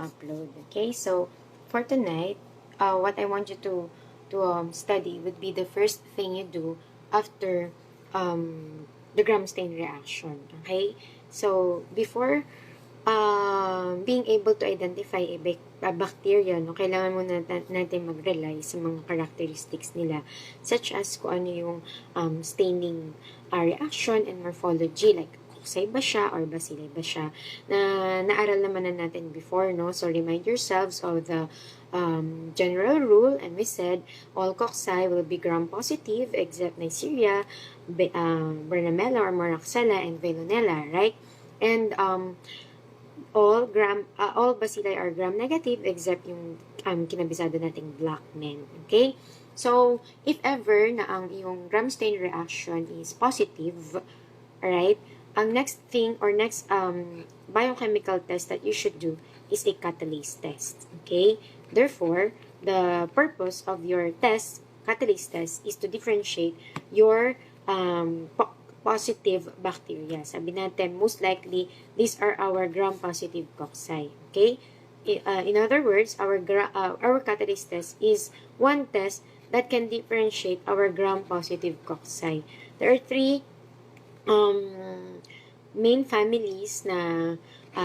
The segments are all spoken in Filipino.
upload. Okay, so for tonight, what I want you to study would be the first thing you do after the gram stain reaction. Okay, so before being able to identify a bacteria, no, kailangan muna natin mag-rely sa mga characteristics nila, such as kung ano yung staining reaction and morphology, like koksay ba siya or bacilli ba siya, na naaral naman na natin before, no? So remind yourselves of the general rule, and we said all koksai will be gram-positive except Neisseria, Bernamella or Moraxella, and Veillonella, right? And all bacilli are gram-negative except yung kinabisado nating black men. Okay? So, if ever na ang yung gram stain reaction is positive, alright, ang next thing or next biochemical test that you should do is a catalase test. Okay? Therefore, the purpose of your test, catalase test, is to differentiate your positive bacteria. Sabi natin, most likely, these are our gram-positive cocci. Okay? In other words, our catalase test is one test that can differentiate our gram-positive cocci. There are three main families na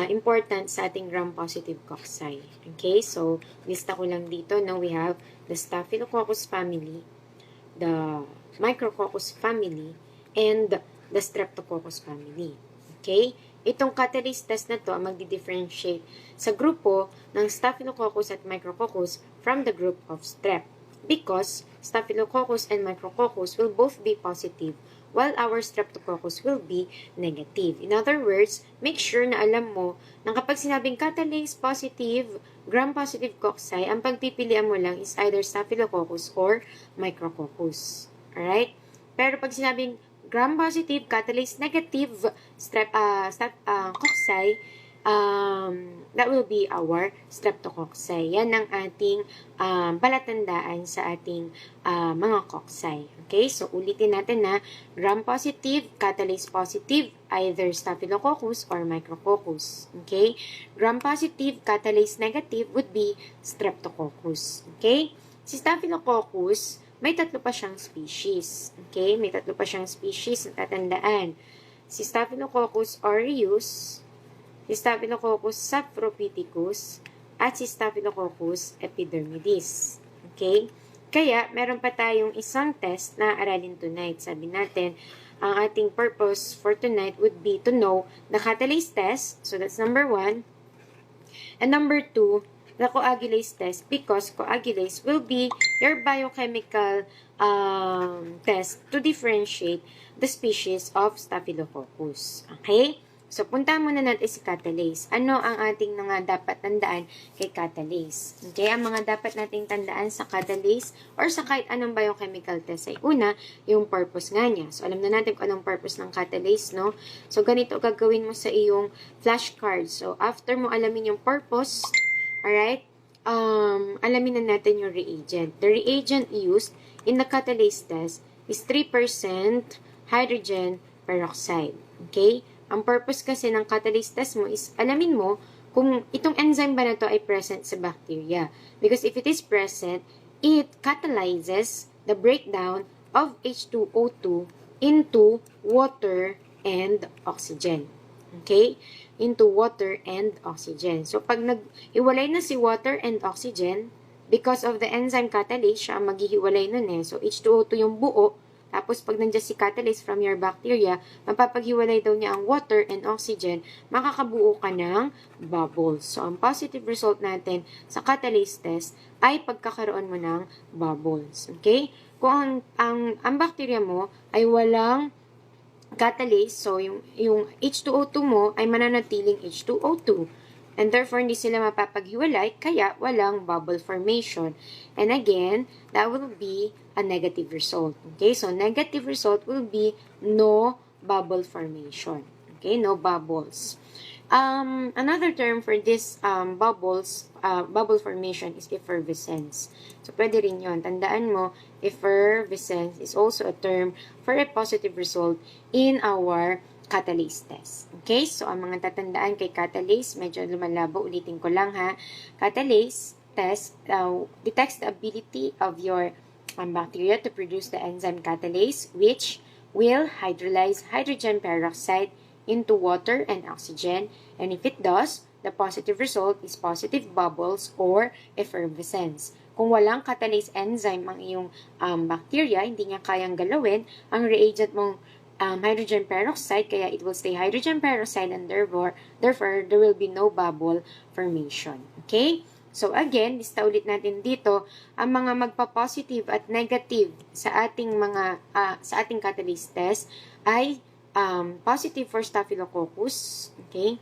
important sa ating gram-positive cocci. Okay? So, lista ko lang dito. Now, we have the Staphylococcus family, the Micrococcus family, and the Streptococcus family. Okay? Itong catalase test na to ang magdi-differentiate sa grupo ng Staphylococcus at Micrococcus from the group of Strep, because Staphylococcus and Micrococcus will both be positive while our Streptococcus will be negative. In other words, make sure na alam mo na kapag sinabing catalase positive, gram-positive cocci, ang pagpipilian mo lang is either Staphylococcus or Micrococcus. Alright? Pero pag sinabing gram-positive, catalase negative, cocci, that will be our Streptococci. Yan ang ating palatandaan sa ating mga cocci. Okay? So, ulitin natin na gram-positive, catalase positive, either Staphylococcus or Micrococcus. Okay? Gram-positive, catalase negative would be Streptococcus. Okay? Si Staphylococcus, may tatlo pa siyang species. Okay? May tatlo pa siyang species na tatandaan. Si Staphylococcus aureus, si Staphylococcus saprophyticus, at si Staphylococcus epidermidis. Okay? Kaya, meron pa tayong isang test na aralin tonight. Sabi natin, ang ating purpose for tonight would be to know the catalase test. So, that's number 1. And number 2, the coagulase test, because coagulase will be your biochemical test to differentiate the species of Staphylococcus. Okay? So, punta muna natin si catalase. Ano ang ating mga dapat tandaan kay catalase? Okay? Ang mga dapat nating tandaan sa catalase or sa kahit anong biochemical test ay una, yung purpose nga niya. So, alam na natin kung anong purpose ng catalase, no? So, ganito gagawin mo sa iyong flashcard. So, after mo alamin yung purpose, alright, alamin na natin yung reagent. The reagent used in the catalase test is 3% hydrogen peroxide. Okay? Ang purpose kasi ng catalase test mo is alamin mo kung itong enzyme ba na to ay present sa bacteria. Because if it is present, it catalyzes the breakdown of H2O2 into water and oxygen. Okay? Into water and oxygen. So, pag nag-iwalay na si water and oxygen, because of the enzyme catalase, siya ang maghihiwalay nun eh. So, H2O2 yung buo. Tapos, pag nandiyan si catalase from your bacteria, mapapaghiwalay daw niya ang water and oxygen, makakabuo ka ng bubbles. So, ang positive result natin sa catalase test ay pagkakaroon mo ng bubbles. Okay? Kung ang bacteria mo ay walang catalase, so yung H2O2 mo ay mananatiling H2O2. And therefore, hindi sila mapapaghiwalay, kaya walang bubble formation. And again, that will be a negative result. Okay, so negative result will be no bubble formation. Okay, no bubbles. Another term for this bubble formation is effervescence. So, pwede rin yun. Tandaan mo, effervescence is also a term for a positive result in our catalase test. Okay? So, ang mga tatandaan kay catalase, medyo lumalabo, ulitin ko lang ha. Catalase test detects the ability of your bacteria to produce the enzyme catalase, which will hydrolyze hydrogen peroxide into water and oxygen. And if it does, the positive result is positive bubbles or effervescence. Kung walang catalase enzyme ang iyong bacteria, hindi niya kayang galawin ang reagent mong hydrogen peroxide, kaya it will stay hydrogen peroxide and therefore there will be no bubble formation. Okay? So again, lista ulit natin dito ang mga magpa-positive at negative sa ating catalase test ay positive for Staphylococcus, okay?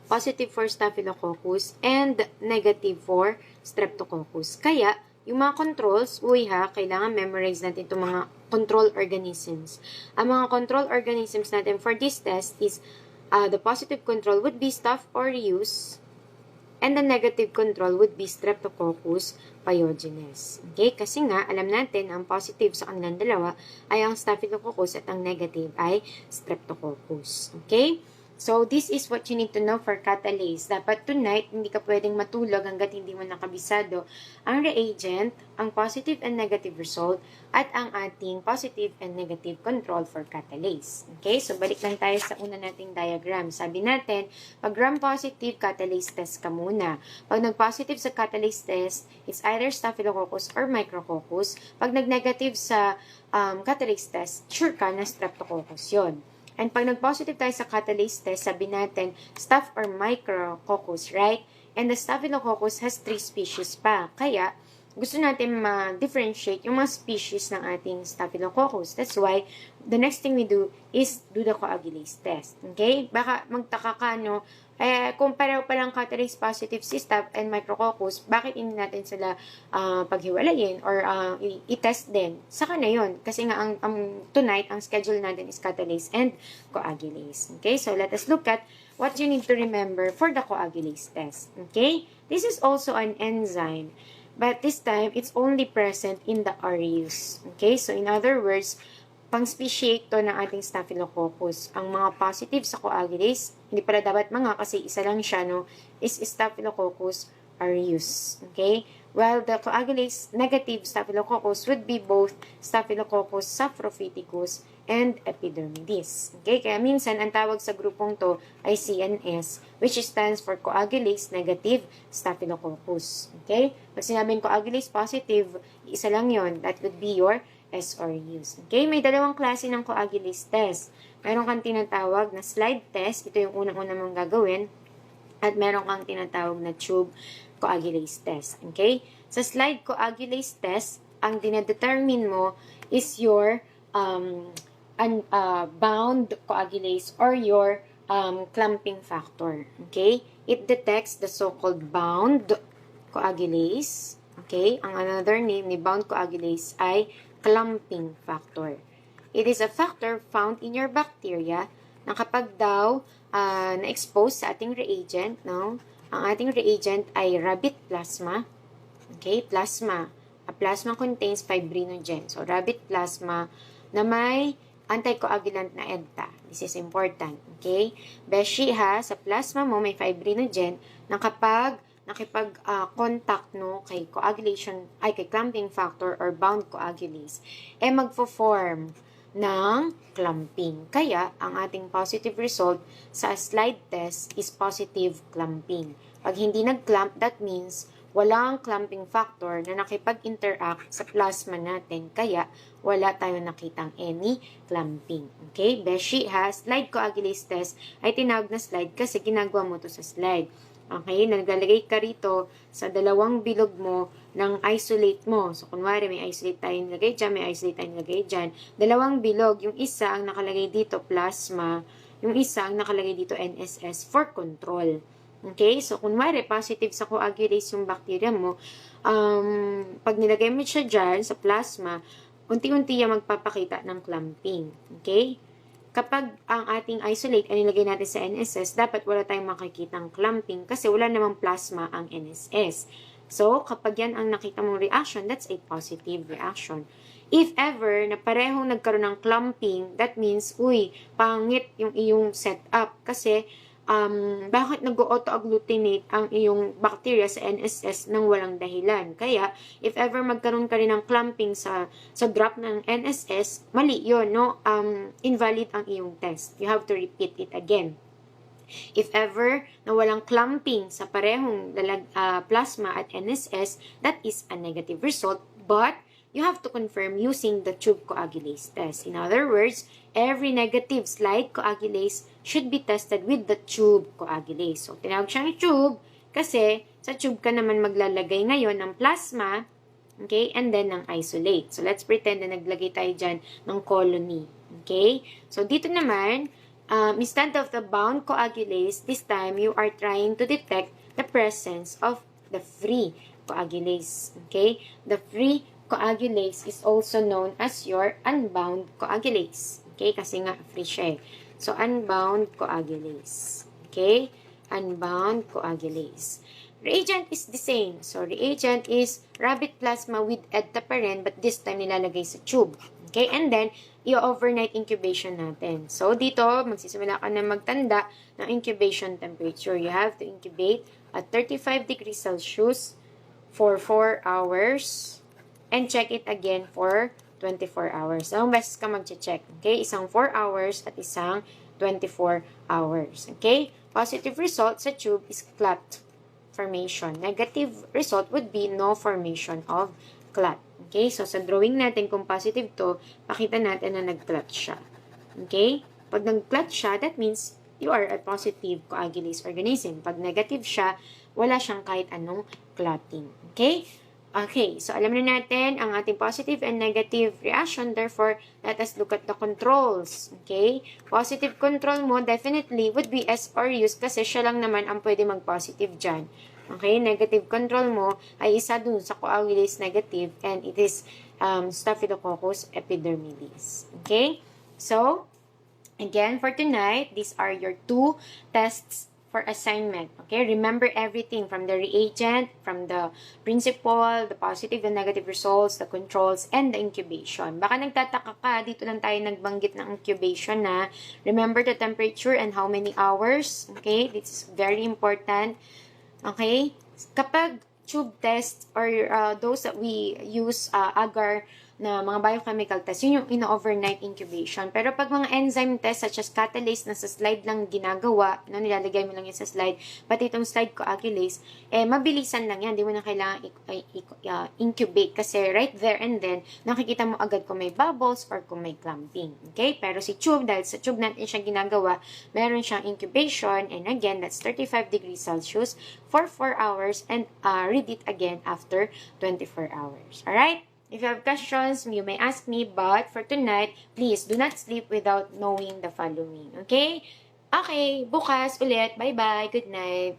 Positive for Staphylococcus and negative for Streptococcus. Kaya, yung mga controls, kailangan memorize natin itong mga control organisms. Ang mga control organisms natin for this test is the positive control would be Staph aureus and the negative control would be Streptococcus pyogenes. Okay? Kasi nga, alam natin, ang positive sa kanilang dalawa ay ang Staphylococcus at ang negative ay Streptococcus. Okay? So, this is what you need to know for catalase. Dapat tonight, hindi ka pwedeng matulog hanggat hindi mo nakabisado ang reagent, ang positive and negative result, at ang ating positive and negative control for catalase. Okay? So, balik lang tayo sa una nating diagram. Sabi natin, pag gram-positive, catalase test ka muna. Pag nag-positive sa catalase test, it's either Staphylococcus or Micrococcus. Pag nag-negative sa catalase test, sure ka na Streptococcus yun. And pag nag-positive tayo sa catalase test, sabi natin, Staph or Micrococcus, right? And the Staphylococcus has 3 species pa. Kaya, gusto natin ma-differentiate yung mga species ng ating Staphylococcus. That's why, the next thing we do is do the coagulase test. Okay? Baka magtaka ka, no? Kung pareho palang catalase positive si Staph and Micrococcus, bakit hindi natin sila paghiwalayin or i-test din? Saka na yun. Kasi nga, tonight, ang schedule natin is catalase and coagulase. Okay? So, let us look at what you need to remember for the coagulase test. Okay? This is also an enzyme. But this time, it's only present in the aureus. Okay? So, in other words, pang-speciate to ng ating Staphylococcus. Ang mga positive sa coagulase, hindi pala dapat mga kasi isa lang siya, no, is Staphylococcus aureus. Okay? While the coagulase negative Staphylococcus would be both Staphylococcus saprophyticus and epidermidis. Okay? Kaya minsan, ang tawag sa grupong to ay CNS, which stands for coagulase negative Staphylococcus. Okay? Pag sinabing coagulase positive, isa lang yon. That would be your S or U's. Okay? May dalawang klase ng coagulase test. Meron kang tinatawag na slide test. Ito yung unang-una mong gagawin. At meron kang tinatawag na tube coagulase test. Okay? Sa slide coagulase test, ang dinedetermine mo is your bound coagulase or your clumping factor. Okay? It detects the so-called bound coagulase. Okay? Ang another name ni bound coagulase ay clumping factor. It is a factor found in your bacteria na kapag daw na-expose sa ating reagent, no? Ang ating reagent ay rabbit plasma. Okay? Plasma. A plasma contains fibrinogen. So, rabbit plasma na may anticoagulant na EDTA. This is important. Okay? Beshi ha, sa plasma mo may fibrinogen na kapag nakipag-contact no kay coagulation ay kay clumping factor or bound coagulase magfo-form ng clumping. Kaya ang ating positive result sa slide test is positive clumping. Pag hindi nag-clump, that means walang clumping factor na nakipag-interact sa plasma natin. Kaya wala tayong nakitang any clumping. Okay? Beshi ha, slide coagulase test ay tinawag na slide kasi ginagawa mo to sa slide. Okay, naglalagay ka rito sa dalawang bilog mo ng isolate mo. So, kunwari, may isolate tayo nilagay dyan, may isolate tayo nilagay dyan. Dalawang bilog, yung isa ang nakalagay dito, plasma. Yung isa ang nakalagay dito, NSS, for control. Okay, so, kunwari, positive sa coagulase yung bacteria mo, pag nilagay mo siya dyan sa plasma, unti-unti yan magpapakita ng clumping. Okay? Kapag ang ating isolate ay nilagay natin sa NSS, dapat wala tayong makikitang clumping kasi wala namang plasma ang NSS. So, kapag yan ang nakita mong reaction, that's a positive reaction. If ever na parehong nagkaroon ng clumping, that means, uy, pangit yung iyong setup. Kasi, bakit nag-auto-agglutinate ang iyong bacteria sa NSS nang walang dahilan? Kaya, if ever magkaroon ka rin ng clumping sa drop ng NSS, mali yun, no? Invalid ang iyong test. You have to repeat it again. If ever na walang clumping sa parehong plasma at NSS, that is a negative result, but you have to confirm using the tube coagulase test. In other words, every negative slide coagulase should be tested with the tube coagulase. So, tinawag siyang tube kasi sa tube ka naman maglalagay ngayon ng plasma, okay, and then ng isolate. So, let's pretend na naglagay tayo dyan ng colony. Okay? So, dito naman, instead of the bound coagulase, this time you are trying to detect the presence of the free coagulase. Okay? The free coagulase is also known as your unbound coagulase. Okay? Kasi nga free siya. So, unbound coagulase. Okay? Unbound coagulase. Reagent is the same. So, reagent is rabbit plasma with edtaparin, but this time nilalagay sa tube. Okay? And then, i-overnight incubation natin. So, dito, magsisimula ka na magtanda ng incubation temperature. You have to incubate at 35 degrees Celsius for 4 hours and check it again for 24 hours. Ang beses ka mag-check. Okay? Isang 4 hours at isang 24 hours. Okay? Positive result sa tube is clot formation. Negative result would be no formation of clot. Okay? So, sa drawing natin, kung positive to, pakita natin na nag-clot siya. Okay? Pag nag-clot siya, that means you are a positive coagulase organism. Pag negative siya, wala siyang kahit anong clotting. Okay? Okay, so alam na natin ang ating positive and negative reaction. Therefore, let us look at the controls. Okay? Positive control mo definitely would be S aureus kasi siya lang naman ang pwede mag-positive dyan. Okay? Negative control mo ay isa dun sa coagulase negative and it is Staphylococcus epidermidis. Okay? So, again, for tonight, these are your 2 tests for assignment. Okay, remember everything from the reagent, from the principle, the positive and negative results, the controls, and the incubation. Baka nagtataka ka, dito lang tayo nagbanggit ng incubation na remember the temperature and how many hours. Okay, this is very important. Okay, kapag tube test or those that we use agar na mga biochemical test, yun yung ino-overnight incubation. Pero pag mga enzyme test such as catalase na sa slide lang ginagawa, no, nilalagay mo lang yun sa slide, pati itong slide coagulase, mabilisan lang yan. Hindi mo na kailangan incubate kasi right there and then, nakikita mo agad kung may bubbles or kung may clumping. Okay? Pero si tube, dahil sa tube natin siya ginagawa, meron siyang incubation and again, that's 35 degrees Celsius for 4 hours and read it again after 24 hours. Alright? If you have questions, you may ask me, but for tonight, please do not sleep without knowing the following. Okay? Okay, bukas ulit. Bye-bye. Good night.